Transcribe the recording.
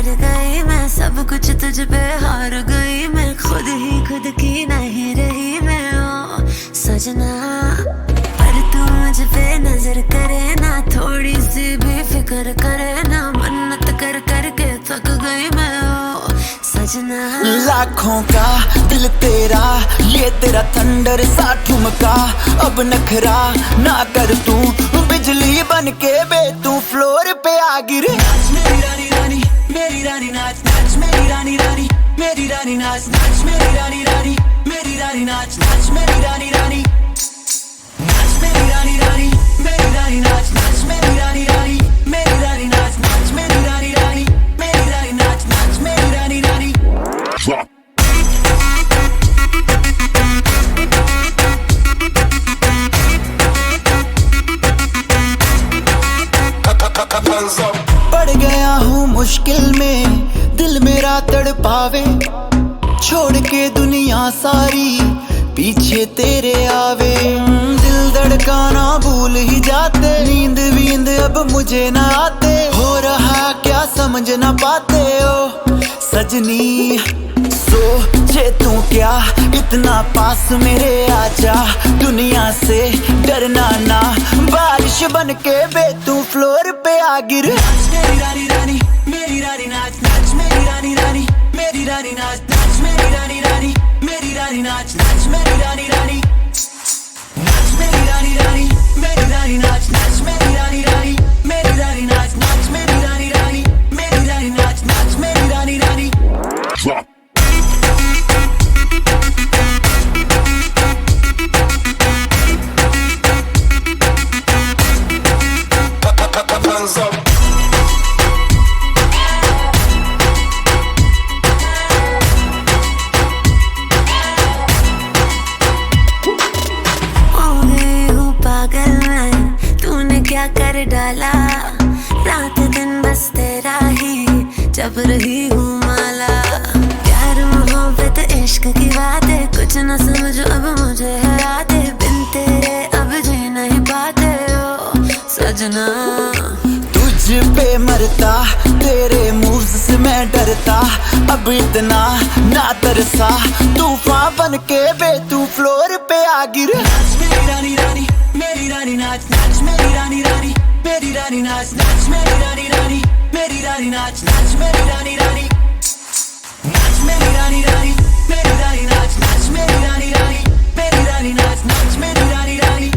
हार गई मैं, सब कुछ तुझ पे हार गई मैं, खुद ही खुद की नहीं रही मैं। ओ सजना पर तू मुझ पे नजर करे ना, थोड़ी सी भी फिक्र करे ना, मन्नत कर करके थक गई मैं। ओ सजना लाखों का दिल तेरा, ये तेरा थंडर सा ठुमका, अब नखरा ना कर तू, बिजली बन के बे तू फ्लोर पे आ गिरे। नाच मेरी रानी रानी, मेरी रानी नाच नाच मेरी रानी रानी, मेरी रानी नाच नाच मेरी रानी रानी, मेरी रानी नाच नाच मेरी रानी रानी, नाच मेरी रानी रानी, मेरी रानी नाच नाच मेरी रानी रानी, मेरी रानी नाच नाच मेरी रानी रानी, मेरी रानी नाच नाच मेरी रानी रानी। पड़ गया हूँ मुश्किल में, दिल मेरा तड़पावे, छोड़ के दुनिया सारी पीछे तेरे आवे। दिल धड़काना भूल ही जाते, नींद वींद अब मुझे ना आते, हो रहा क्या समझ ना पाते ओ सजनी। सोचे तू क्या इतना पास मेरे आजा, दुनिया से डरना ना, बारिश बन के बे तू फ्लोर पे आ गिर। नाच मेरी रानी रानी, मेरी रानी नाच नाच मेरी रानी रानी, मेरी रानी नाच नाच मेरी रानी रानी, मेरी रानी नाच नाच मेरी रानी रानी, नाच मेरी रानी रानी, मेरी रानी नाच नाच मेरी रानी रानी, मेरी रानी नाच नाच मेरी रानी रानी, मेरी रानी नाच नाच मेरी रानी रानी। क्या कर डाला, रात दिन बस तेरा ही जब रही हूँ माला। प्यार मोहब्बत इश्क की बातें कुछ न समझो अब मुझे है यादें, बिन तेरे अब जी नहीं पाते ओ सजना। तुझ पे मरता, तेरे मूव्स से मैं डरता, अब इतना ना तरसा, तूफान बन के बे तू फ्लोर पे आ गिर। नाच मेरी रानी रानी, मेरी रानी नाच नाच मेरी रानी रानी, मेरी रानी नाच नाच मेरी रानी रानी, मेरी रानी नाच नाच मेरी रानी रानी, नाच मेरी रानी रानी, मेरी रानी नाच नाच मेरी रानी रानी, मेरी रानी नाच नाच मेरी रानी रानी।